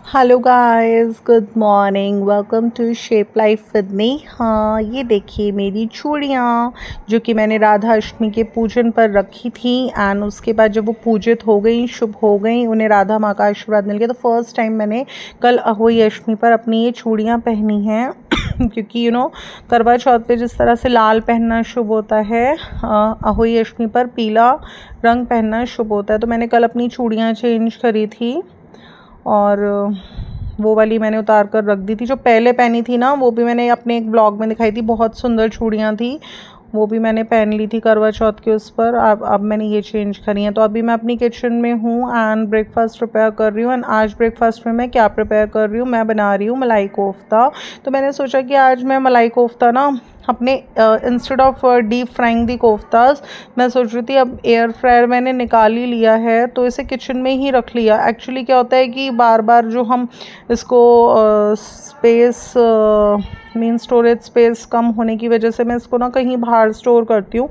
Hello guys, good morning. Welcome to shape life with me. हाँ, ये देखिए मेरी चूड़ियाँ जो कि मैंने राधा अष्टमी के पूजन पर रखी थी एंड उसके बाद जब वो पूजित हो गई, शुभ हो गई, उन्हें राधा माँ का आशीर्वाद मिल गया, तो फर्स्ट टाइम मैंने कल अहोई अष्टमी पर अपनी ये चूड़ियाँ पहनी हैं क्योंकि करवा चौथ पे जिस तरह से लाल पहनना शुभ होता है, अहोई अष्टमी पर पीला रंग पहनना शुभ होता है। तो मैंने कल अपनी चूड़ियाँ चेंज करी थी और वो वाली मैंने उतार कर रख दी थी। जो पहले पहनी थी ना, वो भी मैंने अपने एक ब्लॉग में दिखाई थी, बहुत सुंदर चूड़ियाँ थी, वो भी मैंने पहन ली थी करवा चौथ के उस पर। अब मैंने ये चेंज करी हैं। तो अभी मैं अपनी किचन में हूँ एंड ब्रेकफास्ट प्रिपेयर कर रही हूँ। एंड आज ब्रेकफास्ट में मैं क्या प्रिपेयर कर रही हूँ, मैं बना रही हूँ मलाई कोफ्ता। तो मैंने सोचा कि आज मैं मलाई कोफ्ता ना अपने इंस्टेड ऑफ डीप फ्राइंग दी कोफ्तास, मैं सोच रही थी अब एयर फ्रायर मैंने निकाल ही लिया है तो इसे किचन में ही रख लिया। एक्चुअली क्या होता है कि बार बार जो हम इसको स्पेस मीन स्टोरेज स्पेस कम होने की वजह से मैं इसको ना कहीं बाहर स्टोर करती हूँ,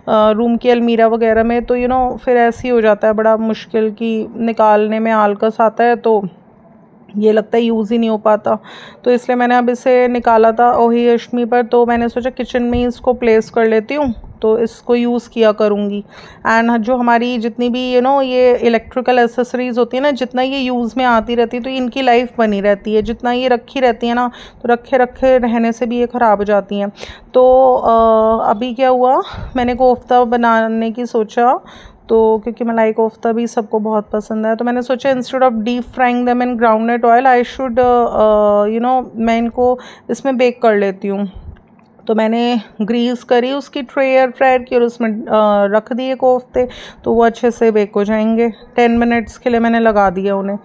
रूम की अलमीरा वगैरह में। तो फिर ऐसे ही हो जाता है, बड़ा मुश्किल कि निकालने में आलकस आता है, तो ये लगता है यूज़ ही नहीं हो पाता। तो इसलिए मैंने अब इसे निकाला था अहोई अष्टमी पर, तो मैंने सोचा किचन में ही इसको प्लेस कर लेती हूँ, तो इसको यूज़ किया करूँगी। एंड जो हमारी जितनी भी ये इलेक्ट्रिकल एसेसरीज़ होती है ना, जितना ये यूज़ में आती रहती है तो इनकी लाइफ बनी रहती है। जितना ये रखी रहती है ना, तो रखे रखे रहने से भी ये ख़राब हो जाती हैं। तो अभी क्या हुआ, मैंने कोफ्ता बनाने की सोचा, तो क्योंकि मलाई कोफ्ता भी सबको बहुत पसंद है, तो मैंने सोचा instead of deep frying them in groundnut oil I should मैं इनको इसमें बेक कर लेती हूँ। तो मैंने ग्रीस करी उसकी ट्रे एयर फ्रायर की और उसमें रख दिए कोफ्ते, तो वो अच्छे से बेक हो जाएंगे। 10 मिनट्स के लिए मैंने लगा दिया उन्हें।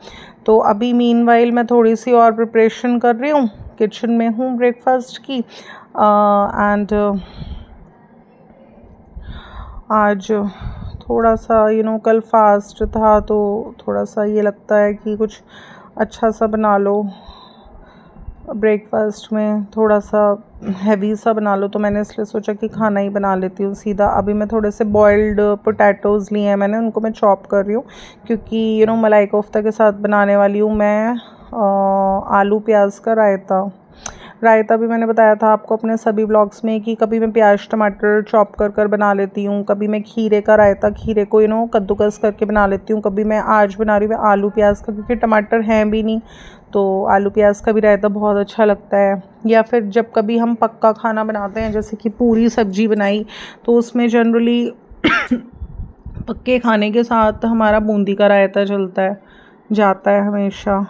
तो अभी मीनवाइल मैं थोड़ी सी और प्रिपरेशन कर रही हूँ, किचन में हूँ ब्रेकफास्ट की। एंड आज थोड़ा सा कल फास्ट था, तो थोड़ा सा ये लगता है कि कुछ अच्छा सा बना लो ब्रेकफास्ट में, थोड़ा सा हैवी सा बना लो। तो मैंने इसलिए सोचा कि खाना ही बना लेती हूँ सीधा। अभी मैं थोड़े से बॉइल्ड पोटैटोज़ लिए हैं मैंने, उनको मैं चॉप कर रही हूँ क्योंकि मलाई कोफ्ता के साथ बनाने वाली हूँ मैं आलू प्याज का रायता। रायता भी मैंने बताया था आपको अपने सभी ब्लॉग्स में कि कभी मैं प्याज टमाटर चॉप कर कर बना लेती हूँ, कभी मैं खीरे का रायता, खीरे को कद्दूकस करके बना लेती हूँ, कभी मैं आज बना रही हूँ मैं आलू प्याज का, क्योंकि टमाटर हैं भी नहीं, तो आलू प्याज का भी रायता बहुत अच्छा लगता है। या फिर जब कभी हम पक्का खाना बनाते हैं, जैसे कि पूरी सब्जी बनाई, तो उसमें जनरली पक्के खाने के साथ हमारा बूंदी का रायता चलता है, जाता है हमेशा।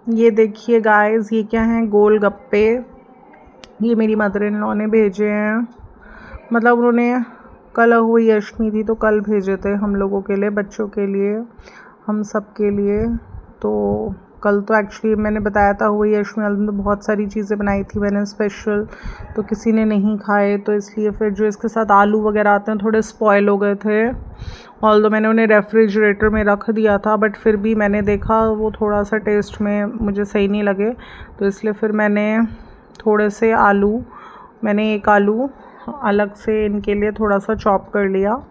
ये देखिए गाइस, ये क्या हैं, गोलगप्पे। ये मेरी मदर इन लॉ ने भेजे हैं, मतलब उन्होंने कल हुई अष्टमी थी तो कल भेजे थे हम लोगों के लिए, बच्चों के लिए, हम सब के लिए। तो कल तो एक्चुअली मैंने बताया था हुई अष्टमी वाले दिन तो बहुत सारी चीज़ें बनाई थी मैंने स्पेशल, तो किसी ने नहीं खाए, तो इसलिए फिर जो इसके साथ आलू वगैरह आते हैं थोड़े स्पॉयल हो गए थे। ऑल्दो मैंने उन्हें रेफ्रिजरेटर में रख दिया था, बट फिर भी मैंने देखा वो थोड़ा सा टेस्ट में मुझे सही नहीं लगे, तो इसलिए फिर मैंने थोड़े से आलू, मैंने एक आलू अलग से इनके लिए थोड़ा सा चॉप कर लिया।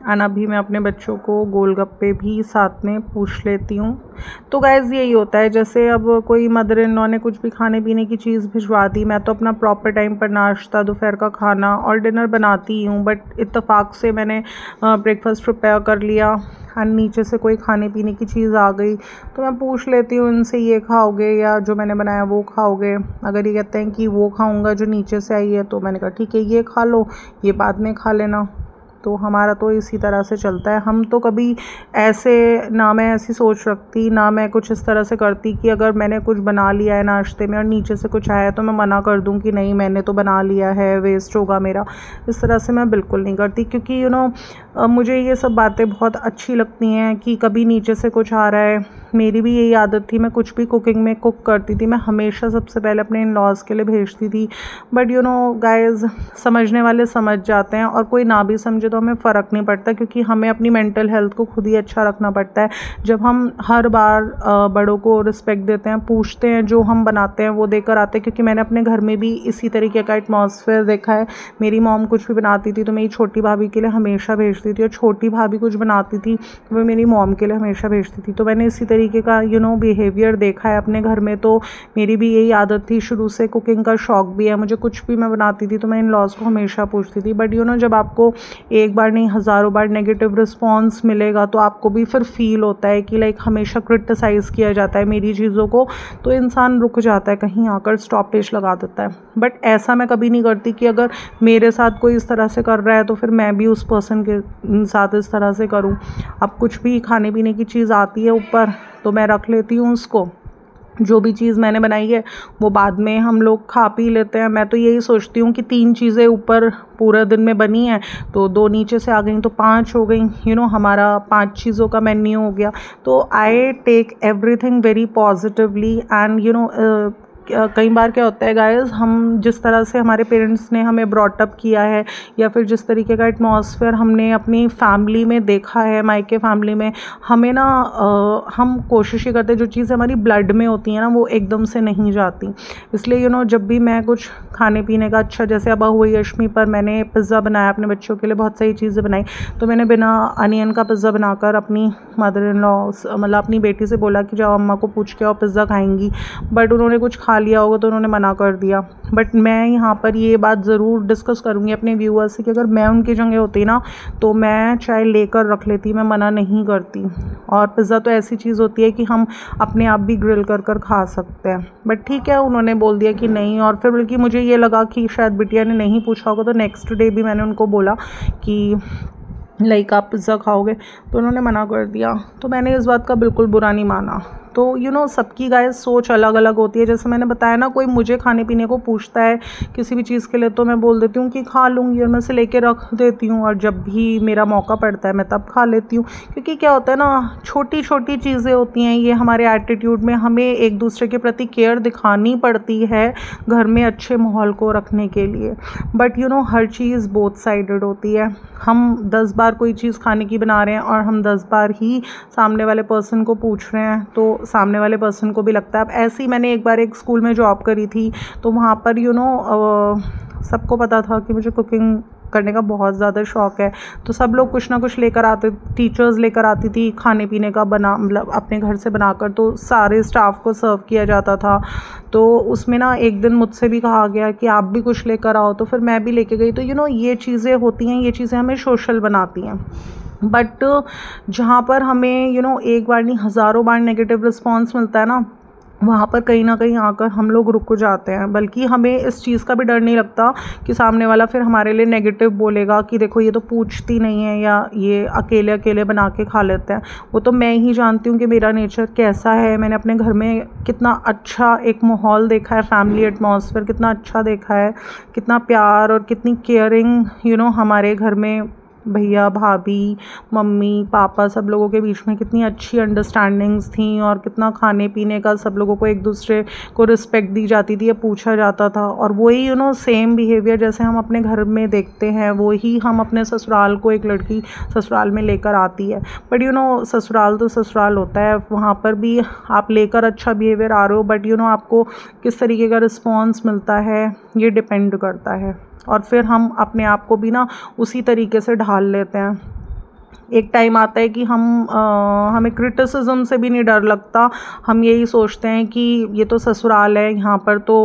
और अभी मैं अपने बच्चों को गोलगप्पे भी साथ में पूछ लेती हूँ। तो गाइज़ यही होता है, जैसे अब कोई मदर इन लॉ ने कुछ भी खाने पीने की चीज़ भिजवा दी, मैं तो अपना प्रॉपर टाइम पर नाश्ता, दोपहर का खाना और डिनर बनाती ही हूँ, बट इत्तेफाक से मैंने ब्रेकफास्ट प्रिपेयर कर लिया और नीचे से कोई खाने पीने की चीज़ आ गई तो मैं पूछ लेती हूँ इनसे, ये खाओगे या जो मैंने बनाया वो खाओगे। अगर ये कहते हैं कि वो खाऊँगा जो नीचे से आई है, तो मैंने कहा ठीक है ये खा लो, ये बाद में खा लेना। तो हमारा तो इसी तरह से चलता है। हम तो कभी ऐसे, ना मैं ऐसी सोच रखती, ना मैं कुछ इस तरह से करती कि अगर मैंने कुछ बना लिया है नाश्ते में और नीचे से कुछ आया तो मैं मना कर दूं कि नहीं मैंने तो बना लिया है, वेस्ट होगा मेरा। इस तरह से मैं बिल्कुल नहीं करती, क्योंकि मुझे ये सब बातें बहुत अच्छी लगती हैं कि कभी नीचे से कुछ आ रहा है। मेरी भी यही आदत थी, मैं कुछ भी कुकिंग में कुक करती थी, मैं हमेशा सबसे पहले अपने इन लॉज़ के लिए भेजती थी। बट गाइज़, समझने वाले समझ जाते हैं और कोई ना भी समझे तो हमें फ़र्क नहीं पड़ता, क्योंकि हमें अपनी मेंटल हेल्थ को खुद ही अच्छा रखना पड़ता है। जब हम हर बार बड़ों को रिस्पेक्ट देते हैं, पूछते हैं, जो हम बनाते हैं वो देकर आते हैं, क्योंकि मैंने अपने घर में भी इसी तरीके का एटमॉस्फेयर देखा है। मेरी मॉम कुछ भी बनाती थी तो मेरी छोटी भाभी के लिए हमेशा भेजती थी, और छोटी भाभी कुछ बनाती थी तो वो मेरी मॉम के लिए हमेशा भेजती थी। तो मैंने इसी तरीके का बिहेवियर देखा है अपने घर में। तो मेरी भी यही आदत थी, शुरू से कुकिंग का शौक़ भी है मुझे। कुछ भी मैं बनाती थी तो मैं इन लॉज़ को हमेशा पूछती थी। बट जब आपको एक बार नहीं हज़ारों बार नेगेटिव रिस्पॉन्स मिलेगा तो आपको भी फिर फील होता है कि लाइक हमेशा क्रिटिसाइज़ किया जाता है मेरी चीज़ों को, तो इंसान रुक जाता है, कहीं आकर स्टॉपेज लगा देता है। बट ऐसा मैं कभी नहीं करती कि अगर मेरे साथ कोई इस तरह से कर रहा है तो फिर मैं भी उस पर्सन के साथ इस तरह से करूं। अब कुछ भी खाने पीने की चीज़ आती है ऊपर तो मैं रख लेती हूँ उसको, जो भी चीज़ मैंने बनाई है वो बाद में हम लोग खा पी लेते हैं। मैं तो यही सोचती हूँ कि 3 चीज़ें ऊपर पूरे दिन में बनी हैं तो 2 नीचे से आ गई तो 5 हो गई। हमारा 5 चीज़ों का मेन्यू हो गया। तो I take everything very positively and कई बार क्या होता है गाइस, हम जिस तरह से हमारे पेरेंट्स ने हमें ब्रॉट अप किया है या फिर जिस तरीके का एटमॉस्फेयर हमने अपनी फैमिली में देखा है, मायके फैमिली में, हमें हम कोशिश ही करते हैं, जो चीज़ें हमारी ब्लड में होती हैं ना वो एकदम से नहीं जाती। इसलिए जब भी मैं कुछ खाने पीने का, अच्छा जैसे अब हुई अष्टमी पर मैंने पिज़्ज़ा बनाया अपने बच्चों के लिए, बहुत सारी चीज़ें बनाई, तो मैंने बिना अनियन का पिज़्ज़ा बनाकर अपनी मदर इन लॉ मतलब अपनी बेटी से बोला कि जाओ अम्मा को पूछ के आओ पिज़्ज़ा खाएंगी। बट उन्होंने कुछ खा लिया होगा तो उन्होंने मना कर दिया। बट मैं यहाँ पर ये बात ज़रूर डिस्कस करूँगी अपने व्यूअर्स से कि अगर मैं उनकी जगह होती ना तो मैं चाय लेकर रख लेती, मैं मना नहीं करती। और पिज़्ज़ा तो ऐसी चीज़ होती है कि हम अपने आप भी ग्रिल कर खा सकते हैं। बट ठीक है, उन्होंने बोल दिया कि नहीं। और फिर बल्कि मुझे ये लगा कि शायद बिटिया ने नहीं पूछा होगा, तो नेक्स्ट डे भी मैंने उनको बोला कि लाइक आप पिज़्ज़ा खाओगे, तो उन्होंने मना कर दिया। तो मैंने इस बात का बिल्कुल बुरा नहीं माना। तो सबकी गाइस सोच अलग अलग होती है। जैसे मैंने बताया ना, कोई मुझे खाने पीने को पूछता है किसी भी चीज़ के लिए तो मैं बोल देती हूँ कि खा लूँगी और मैं से लेके रख देती हूँ, और जब भी मेरा मौका पड़ता है मैं तब खा लेती हूँ। क्योंकि क्या होता है ना, छोटी छोटी चीज़ें होती हैं, ये हमारे एटीट्यूड में हमें एक दूसरे के प्रति केयर दिखानी पड़ती है घर में अच्छे माहौल को रखने के लिए। But her cheese both sided होती है। हम 10 बार कोई चीज़ खाने की बना रहे हैं और हम 10 बार ही सामने वाले पर्सन को पूछ रहे हैं तो सामने वाले पर्सन को भी लगता है। अब ऐसे ही मैंने एक बार एक स्कूल में जॉब करी थी, तो वहाँ पर सबको पता था कि मुझे कुकिंग करने का बहुत ज़्यादा शौक़ है। तो सब लोग कुछ ना कुछ लेकर आते, टीचर्स लेकर आती थी खाने पीने का मतलब अपने घर से बनाकर, तो सारे स्टाफ को सर्व किया जाता था। तो उसमें ना एक दिन मुझसे भी कहा गया कि आप भी कुछ लेकर आओ, तो फिर मैं भी लेके गई। तो ये चीज़ें होती हैं, ये चीज़ें हमें सोशल बनाती हैं। बट जहाँ पर हमें एक बार नहीं हज़ारों बार नेगेटिव रिस्पॉन्स मिलता है ना, वहाँ पर कहीं ना कहीं आकर हम लोग रुक जाते हैं। बल्कि हमें इस चीज़ का भी डर नहीं लगता कि सामने वाला फिर हमारे लिए नेगेटिव बोलेगा कि देखो ये तो पूछती नहीं है, या ये अकेले अकेले बना के खा लेते हैं। वो तो मैं ही जानती हूँ कि मेरा नेचर कैसा है। मैंने अपने घर में कितना अच्छा एक माहौल देखा है, फैमिली एटमॉस्फेयर कितना अच्छा देखा है, कितना प्यार और कितनी केयरिंग हमारे घर में भैया भाभी मम्मी पापा सब लोगों के बीच में कितनी अच्छी अंडरस्टैंडिंग्स थी, और कितना खाने पीने का सब लोगों को एक दूसरे को रिस्पेक्ट दी जाती थी, ये पूछा जाता था। और वही सेम बिहेवियर जैसे हम अपने घर में देखते हैं वही हम अपने ससुराल को, एक लड़की ससुराल में लेकर आती है। बट ससुराल तो ससुराल होता है, वहाँ पर भी आप लेकर अच्छा बिहेवियर आ रहे हो, बट आपको किस तरीके का रिस्पॉन्स मिलता है ये डिपेंड करता है। और फिर हम अपने आप को भी ना उसी तरीके से ढाल लेते हैं। एक टाइम आता है कि हमें क्रिटिसिज्म से भी नहीं डर लगता। हम यही सोचते हैं कि ये तो ससुराल है, यहाँ पर तो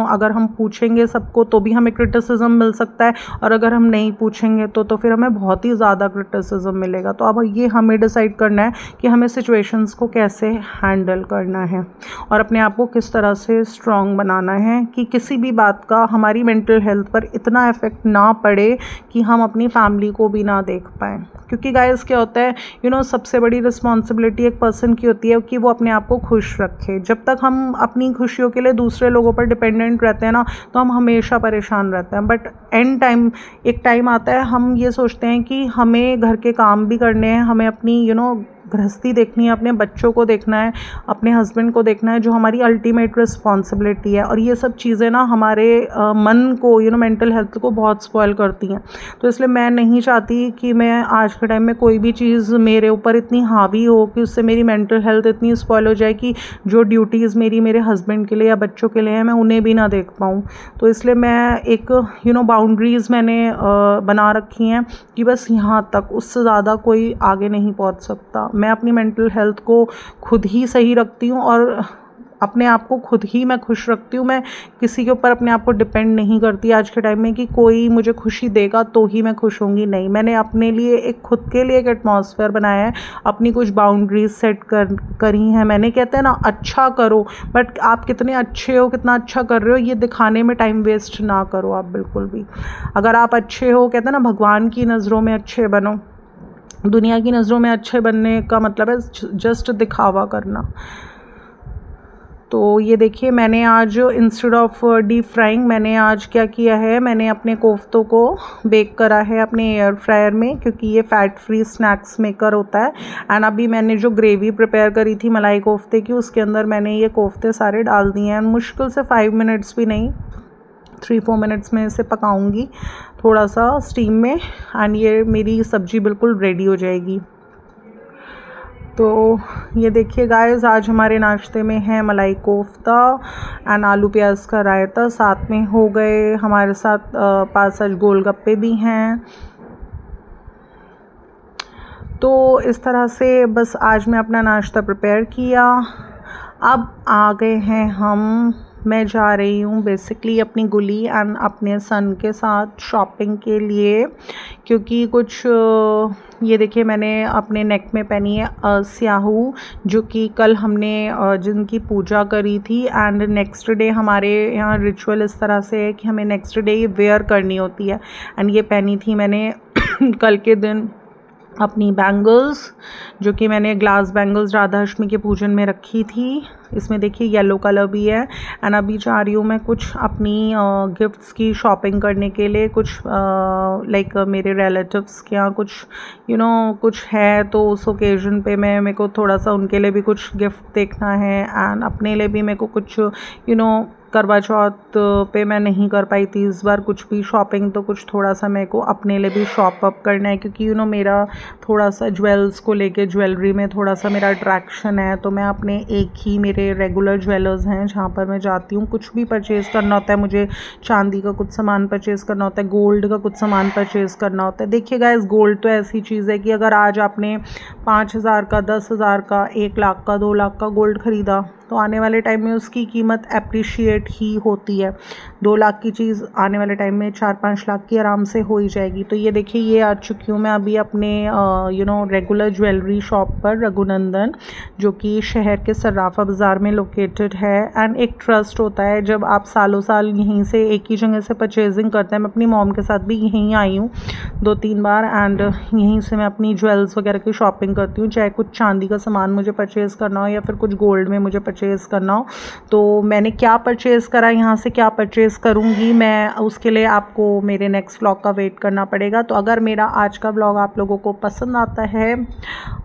अगर हम पूछेंगे सबको तो भी हमें क्रिटिसिज्म मिल सकता है, और अगर हम नहीं पूछेंगे तो फिर हमें बहुत ही ज़्यादा क्रिटिसिज्म मिलेगा। तो अब ये हमें डिसाइड करना है कि हमें सिचुएशंस को कैसे हैंडल करना है और अपने आप को किस तरह से स्ट्रॉन्ग बनाना है कि किसी भी बात का हमारी मेंटल हेल्थ पर इतना इफ़ेक्ट ना पड़े कि हम अपनी फैमिली को भी ना देख पाएँ। क्योंकि गाइस क्या होता है सबसे बड़ी रिस्पॉन्सिबिलिटी एक पर्सन की होती है कि वो अपने आप को खुश रखे। जब तक हम अपनी खुशियों के लिए दूसरे लोगों पर डिपेंडेंट रहते हैं ना, तो हम हमेशा परेशान रहते हैं। बट एंड टाइम एक टाइम आता है, हम ये सोचते हैं कि हमें घर के काम भी करने हैं, हमें अपनी गृहस्थी देखनी है, अपने बच्चों को देखना है, अपने हस्बैंड को देखना है, जो हमारी अल्टीमेट रिस्पॉन्सिबिलिटी है। और ये सब चीज़ें ना हमारे मन को मेंटल हेल्थ को बहुत स्पॉइल करती हैं। तो इसलिए मैं नहीं चाहती कि मैं आज के टाइम में कोई भी चीज़ मेरे ऊपर इतनी हावी हो कि उससे मेरी मेंटल हेल्थ इतनी स्पॉइल हो जाए कि जो ड्यूटीज़ मेरी मेरे हस्बैंड के लिए या बच्चों के लिए हैं, मैं उन्हें भी ना देख पाऊँ। तो इसलिए मैं एक बाउंड्रीज़ मैंने बना रखी हैं कि बस यहाँ तक, उससे ज़्यादा कोई आगे नहीं पहुँच सकता। मैं अपनी मेंटल हेल्थ को खुद ही सही रखती हूँ और अपने आप को खुद ही मैं खुश रखती हूँ। मैं किसी के ऊपर अपने आप को डिपेंड नहीं करती आज के टाइम में कि कोई मुझे खुशी देगा तो ही मैं खुश होंगी। नहीं, मैंने अपने लिए खुद के लिए एक एटमॉस्फेयर बनाया है, अपनी कुछ बाउंड्रीज सेट करी हैं मैंने। कहते हैं ना, अच्छा करो, बट आप कितने अच्छे हो, कितना अच्छा कर रहे हो, ये दिखाने में टाइम वेस्ट ना करो आप बिल्कुल भी। अगर आप अच्छे हो, कहते हैं ना, भगवान की नज़रों में अच्छे बनो। दुनिया की नज़रों में अच्छे बनने का मतलब है जस्ट दिखावा करना। तो ये देखिए, मैंने आज इंस्टेड ऑफ डीप फ्राइंग मैंने आज क्या किया है, मैंने अपने कोफ्तों को बेक करा है अपने एयर फ्रायर में, क्योंकि ये फ़ैट फ्री स्नैक्स मेकर होता है। एंड अभी मैंने जो ग्रेवी प्रिपेयर करी थी मलाई कोफ्ते की, उसके अंदर मैंने ये कोफ्ते सारे डाल दिए हैं। मुश्किल से 5 मिनट्स भी नहीं, 3-4 मिनट्स में इसे पकाऊंगी थोड़ा सा स्टीम में, एंड ये मेरी सब्ज़ी बिल्कुल रेडी हो जाएगी। तो ये देखिए गाइस, आज हमारे नाश्ते में है मलाई कोफ्ता एंड आलू प्याज का रायता, साथ में हो गए हमारे साथ 5-6 गोलगप्पे भी हैं। तो इस तरह से बस आज मैं अपना नाश्ता प्रिपेयर किया। अब आ गए हैं मैं जा रही हूँ बेसिकली अपनी गुली एंड अपने सन के साथ शॉपिंग के लिए, क्योंकि कुछ ये देखिए मैंने अपने नेक में पहनी है स्याहू, जो कि कल हमने जिनकी पूजा करी थी। एंड नेक्स्ट डे हमारे यहाँ रिचुअल इस तरह से है कि हमें नेक्स्ट डे ये वेयर करनी होती है। एंड ये पहनी थी मैंने कल के दिन अपनी बैंगल्स, जो कि मैंने ग्लास बैंगल्स राधा अष्टमी के पूजन में रखी थी। इसमें देखिए येलो कलर भी है। एंड अभी जा रही हूँ मैं कुछ अपनी गिफ्ट्स की शॉपिंग करने के लिए, कुछ लाइक मेरे रिलेटिव्स के यहाँ कुछ कुछ है, तो उस ओकेजन पे मेरे को थोड़ा सा उनके लिए भी कुछ गिफ्ट देखना है। एंड अपने लिए भी मेरे को कुछ करवा चौथ पे मैं नहीं कर पाई थी इस बार कुछ भी शॉपिंग, तो कुछ थोड़ा सा मेरे को अपने लिए भी शॉप अप करना है, क्योंकि मेरा थोड़ा सा ज्वेल्स को लेके, ज्वेलरी में थोड़ा सा मेरा अट्रैक्शन है। तो मैं अपने एक ही मेरे रेगुलर ज्वेलर्स हैं जहाँ पर मैं जाती हूँ, कुछ भी परचेज़ करना होता है मुझे, चांदी का कुछ सामान परचेज़ करना होता है, गोल्ड का कुछ सामान परचेज़ करना होता है। देखिए गाइस, गोल्ड तो ऐसी चीज़ है कि अगर आज आपने 5,000 का, 10,000 का, 1 लाख का, 2 लाख का गोल्ड ख़रीदा, तो आने वाले टाइम में उसकी कीमत एप्रिशिएट ही होती है। 2 लाख की चीज़ आने वाले टाइम में 4-5 लाख की आराम से हो ही जाएगी। तो ये देखिए, ये आ चुकी हूँ मैं अभी अपने रेगुलर ज्वेलरी शॉप पर, रघुनंदन, जो कि शहर के सर्राफा बाज़ार में लोकेटेड है। एंड एक ट्रस्ट होता है जब आप सालों साल यहीं से एक ही जगह से परचेजिंग करते हैं। मैं अपनी मॉम के साथ भी यहीं आई हूँ 2-3 बार, एंड यहीं से मैं अपनी ज्वेल्स वगैरह की शॉपिंग करती हूँ, चाहे कुछ चांदी का सामान मुझे परचेज़ करना हो या फिर कुछ गोल्ड में मुझे परचेज़ करना हो। तो मैंने क्या परचेज़ करा, यहाँ से क्या परचेज़ करूँगी मैं, उसके लिए आपको मेरे नेक्स्ट व्लॉग का वेट करना पड़ेगा। तो अगर मेरा आज का व्लॉग आप लोगों को पसंद आता है,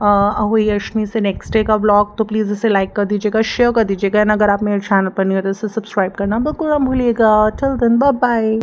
अहोई अष्टमी से नेक्स्ट डे का व्लॉग, तो प्लीज़ इसे लाइक कर दीजिएगा, शेयर कर दीजिएगा। एंड अगर आप मेरे चैनल पर नहीं हो तो इसे सब्सक्राइब करना बिल्कुल ना भूलिएगा। Till then, bye bye.